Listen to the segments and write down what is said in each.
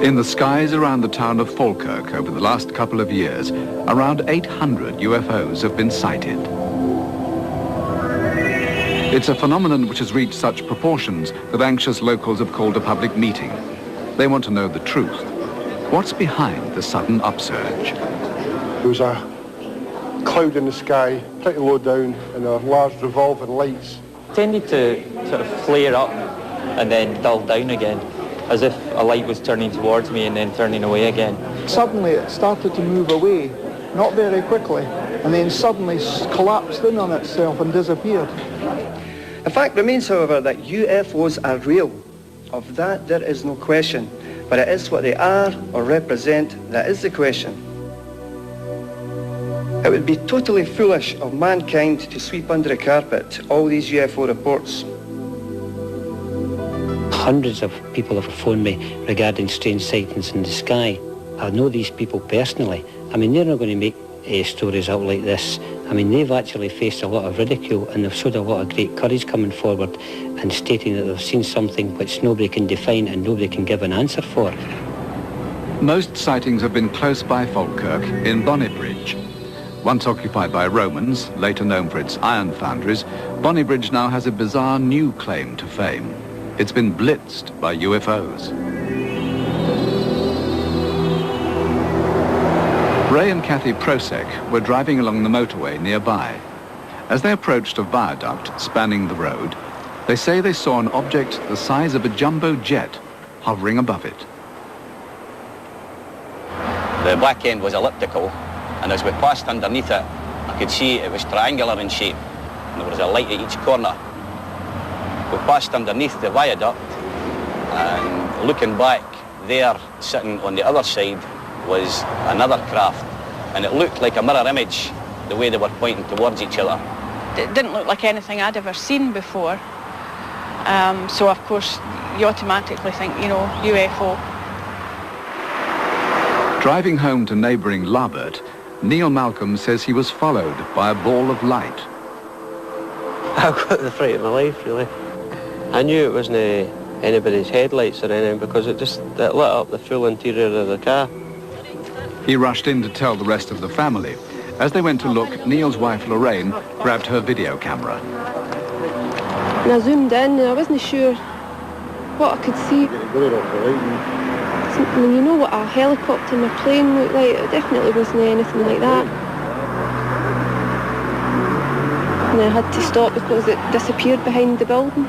In the skies around the town of Falkirk over the last couple of years, around 800 UFOs have been sighted. It's a phenomenon which has reached such proportions that anxious locals have called a public meeting. They want to know the truth. What's behind the sudden upsurge? There was a cloud in the sky, pretty low down, and there were large revolving lights. Tended to sort of flare up and then dull down again, as if a light was turning towards me and then turning away again. Suddenly it started to move away, not very quickly, and then suddenly collapsed in on itself and disappeared. The fact remains, however, that UFOs are real. Of that there is no question, but it is what they are or represent that is the question. It would be totally foolish of mankind to sweep under the carpet all these UFO reports. Hundreds of people have phoned me regarding strange sightings in the sky. I know these people personally. I mean, they're not going to make stories out like this. I mean, they've actually faced a lot of ridicule, and they've showed a lot of great courage coming forward and stating that they've seen something which nobody can define and nobody can give an answer for. Most sightings have been close by Falkirk in Bonnybridge. Once occupied by Romans, later known for its iron foundries, Bonnybridge now has a bizarre new claim to fame. It's been blitzed by UFOs. Ray and Kathy Prosek were driving along the motorway nearby. As they approached a viaduct spanning the road, they say they saw an object the size of a jumbo jet hovering above it. The back end was elliptical, and as we passed underneath it, I could see it was triangular in shape, and there was a light at each corner. We passed underneath the viaduct, and looking back there, sitting on the other side, was another craft, and it looked like a mirror image, the way they were pointing towards each other. It didn't look like anything I'd ever seen before, so of course you automatically think, you know, UFO. Driving home to neighbouring Larbert, Neil Malcolm says he was followed by a ball of light. I got the fright of my life, really. I knew it wasn't anybody's headlights or anything because it lit up the full interior of the car. He rushed in to tell the rest of the family. As they went to look, Neil's wife Lorraine grabbed her video camera. And I zoomed in and I wasn't sure what I could see. I mean, you know what a helicopter and a plane looked like? It definitely wasn't anything like that. And I had to stop because it disappeared behind the building.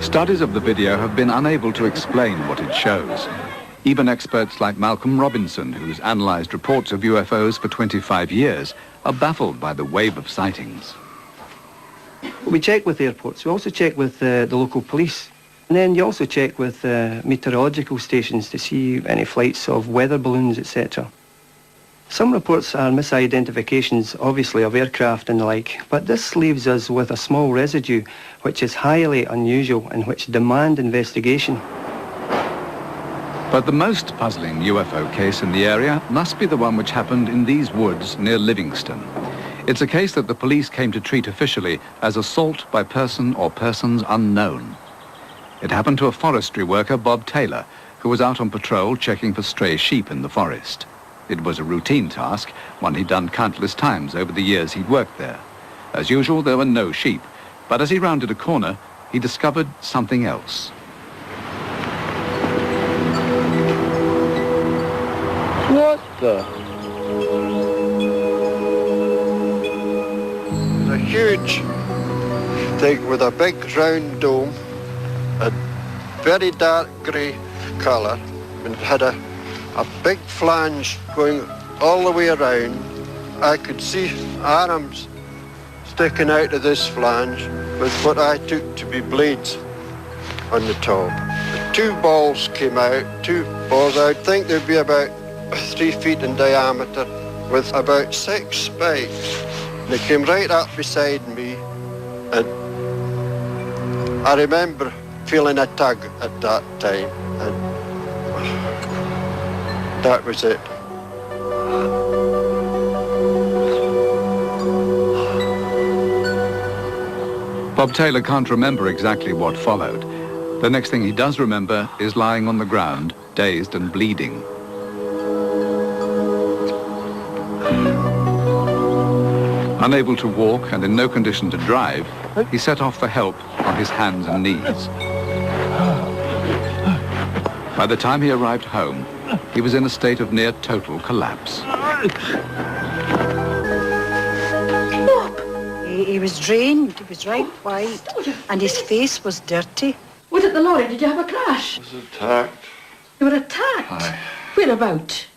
Studies of the video have been unable to explain what it shows. Even experts like Malcolm Robinson, who's analysed reports of UFOs for 25 years, are baffled by the wave of sightings. We check with airports, we also check with the local police. And then you also check with meteorological stations to see any flights of weather balloons, etc. Some reports are misidentifications, obviously, of aircraft and the like, but this leaves us with a small residue which is highly unusual and which demand investigation. But the most puzzling UFO case in the area must be the one which happened in these woods near Livingston. It's a case that the police came to treat officially as assault by person or persons unknown. It happened to a forestry worker, Bob Taylor, who was out on patrol checking for stray sheep in the forest. It was a routine task, one he'd done countless times over the years he'd worked there. As usual, there were no sheep, but as he rounded a corner, he discovered something else. What the? It was a huge thing with a big round dome, a very dark grey colour, and it had a big flange going all the way around. I could see arms sticking out of this flange with what I took to be blades on the top. The two balls came out, two balls, I think they'd be about 3 feet in diameter with about 6 spikes. They came right up beside me, and I remember feeling a tug at that time, and that was it. Bob Taylor can't remember exactly what followed, The next thing he does remember is lying on the ground, dazed and bleeding. Unable to walk and in no condition to drive, he set off for help on his hands and knees. By the time he arrived home, he was in a state of near total collapse. He was drained, he was right white, and his face was dirty. Was it the lorry? Did you have a crash? I was attacked. You were attacked? Aye. Whereabout?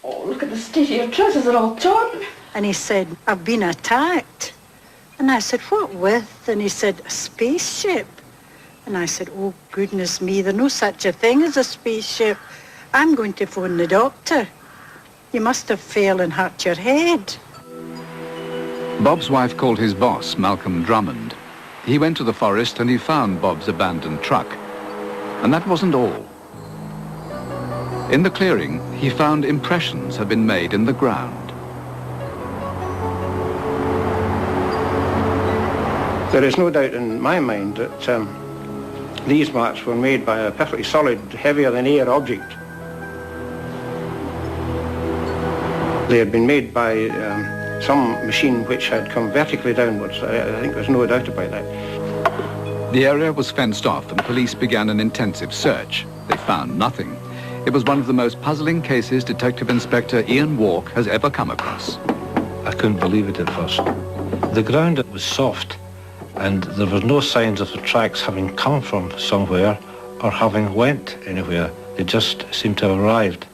Oh, look at the state of your trousers, are all torn. And he said, I've been attacked. And I said, what with? And he said, a spaceship. And I said, oh, goodness me, there's no such a thing as a spaceship. I'm going to phone the doctor. You must have fell and hurt your head. Bob's wife called his boss, Malcolm Drummond. He went to the forest and he found Bob's abandoned truck. And that wasn't all. In the clearing, he found impressions had been made in the ground. There is no doubt in my mind that these marks were made by a perfectly solid, heavier-than-air object. They had been made by some machine which had come vertically downwards. I think there's no doubt about that. The area was fenced off and police began an intensive search. They found nothing. It was one of the most puzzling cases Detective Inspector Ian Walk has ever come across. I couldn't believe it at first. The ground was soft, and there were no signs of the tracks having come from somewhere or having went anywhere. They just seemed to have arrived.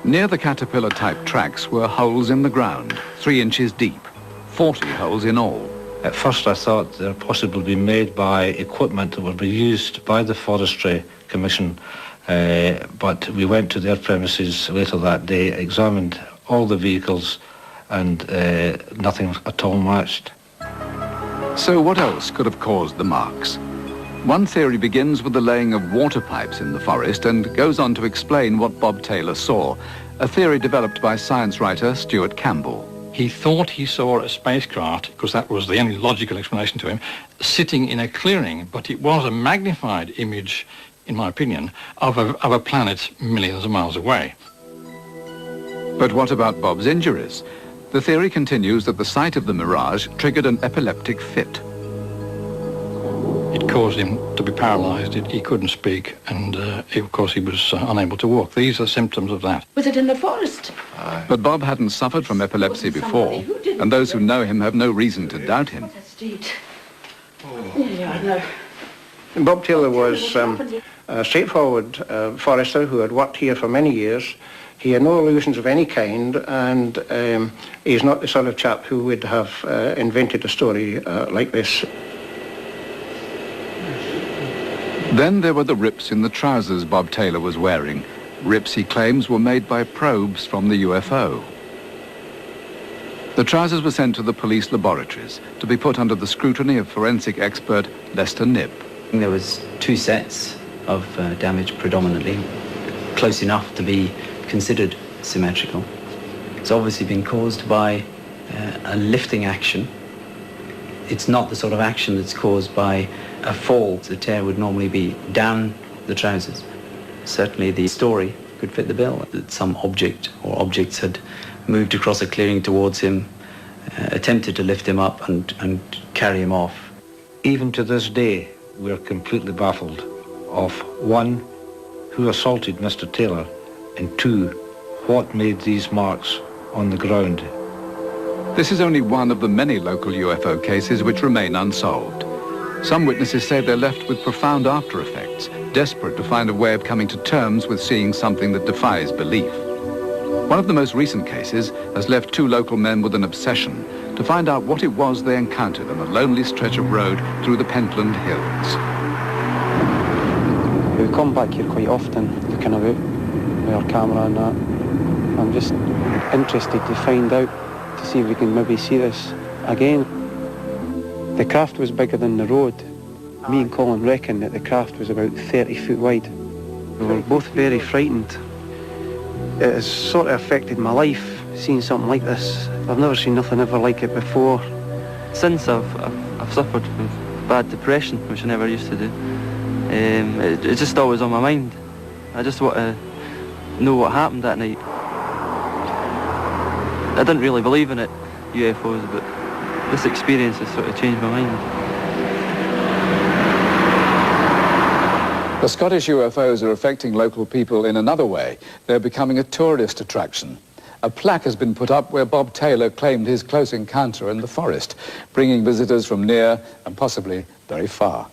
Near the caterpillar-type tracks were holes in the ground, 3 inches deep, 40 holes in all. At first I thought they were possibly being made by equipment that would be used by the Forestry Commission, but we went to their premises later that day, examined all the vehicles, and nothing at all matched. So what else could have caused the marks? One theory begins with the laying of water pipes in the forest and goes on to explain what Bob Taylor saw, a theory developed by science writer Stuart Campbell. He thought he saw a spacecraft, because that was the only logical explanation to him, sitting in a clearing, but it was a magnified image, in my opinion, of a planet millions of miles away. But what about Bob's injuries? The theory continues that the sight of the mirage triggered an epileptic fit. It caused him to be paralysed. He couldn't speak, and of course he was unable to walk. These are symptoms of that. Was it in the forest? But Bob hadn't suffered from epilepsy before, and those who know him have no reason to doubt him. Bob Taylor was a straightforward forester who had worked here for many years. He had no illusions of any kind, and he's not the sort of chap who would have invented a story like this. Then there were the rips in the trousers Bob Taylor was wearing. Rips, he claims, were made by probes from the UFO. The trousers were sent to the police laboratories to be put under the scrutiny of forensic expert Lester Knibb. There was 2 sets of damage predominantly, close enough to be considered symmetrical. It's obviously been caused by a lifting action. It's not the sort of action that's caused by a fall. The tear would normally be down the trousers. Certainly the story could fit the bill, that some object or objects had moved across a clearing towards him, attempted to lift him up and carry him off. Even to this day, we're completely baffled of 1, who assaulted Mr. Taylor, and 2, what made these marks on the ground. This is only one of the many local UFO cases which remain unsolved. Some witnesses say they're left with profound after effects, desperate to find a way of coming to terms with seeing something that defies belief. One of the most recent cases has left 2 local men with an obsession to find out what it was they encountered on a lonely stretch of road through the Pentland Hills. We come back here quite often, looking about with our camera and that. I'm just interested to find out, to see if we can maybe see this again. The craft was bigger than the road. Me and Colin reckon that the craft was about 30 foot wide. We were both very frightened. It has sort of affected my life, seeing something like this. I've never seen nothing ever like it before. Since I've suffered with bad depression, which I never used to do, It's just always on my mind. I just want to know what happened that night. I didn't really believe in it, UFOs, but this experience has sort of changed my mind. The Scottish UFOs are affecting local people in another way. They're becoming a tourist attraction. A plaque has been put up where Bob Taylor claimed his close encounter in the forest, bringing visitors from near and possibly very far.